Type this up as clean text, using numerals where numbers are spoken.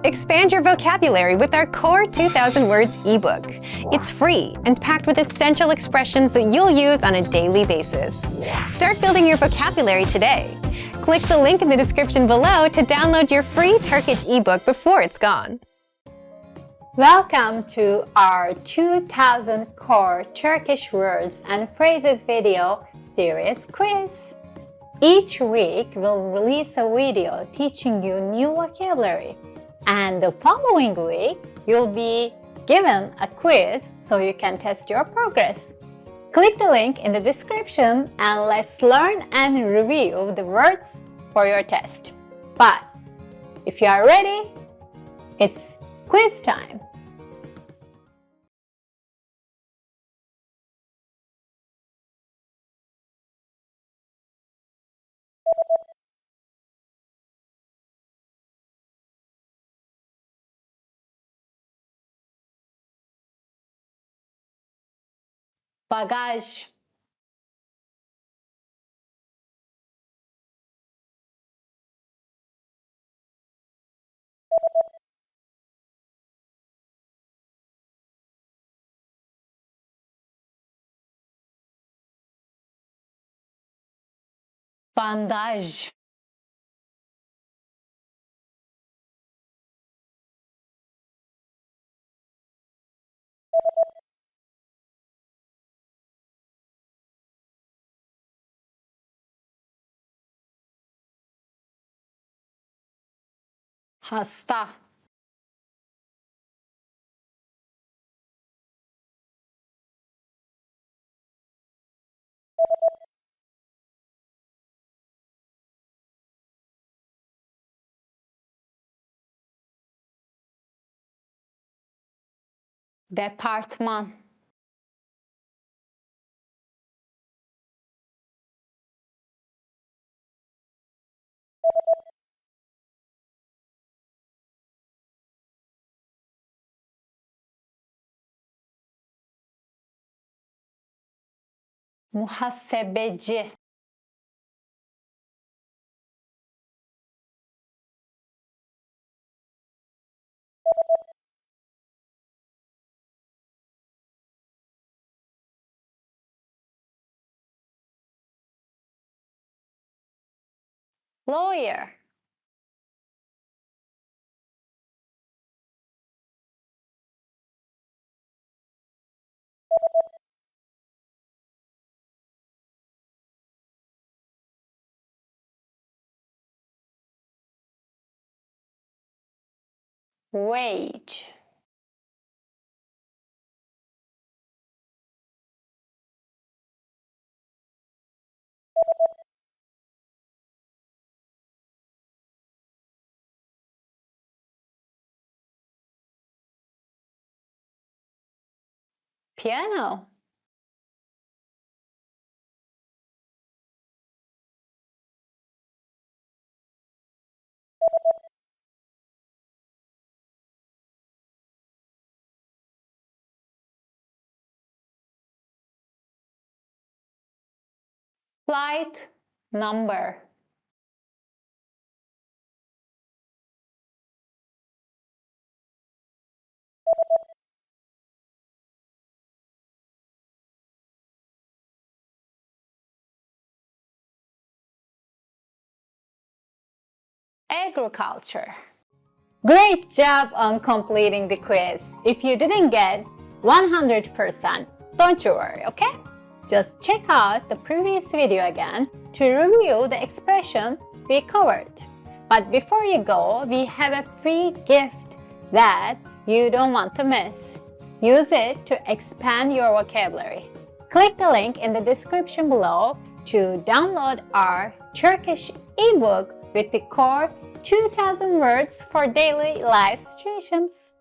Expand your vocabulary with our Core 2000 Words ebook. It's free and packed with essential expressions that you'll use on a daily basis. Start building your vocabulary today. Click the link in the description below to download your free Turkish ebook before it's gone. Welcome to our 2000 Core Turkish Words and Phrases video series quiz. Each week we'll release a video teaching you new vocabulary, and the following week you'll be given a quiz so you can test your progress. Click the link in the description and let's learn and review the words for your test. But if you are ready, it's quiz time. Bagaj, bandaj, hasta, departman, muhasebeci, lawyer, wage, piano, flight number, agriculture. Great job on completing the quiz. If you didn't get 100%, don't you worry, okay? Just check out the previous video again to review the expression we covered. But before you go, we have a free gift that you don't want to miss. Use it to expand your vocabulary. Click the link in the description below to download our Turkish ebook with the core 2000 words for daily life situations.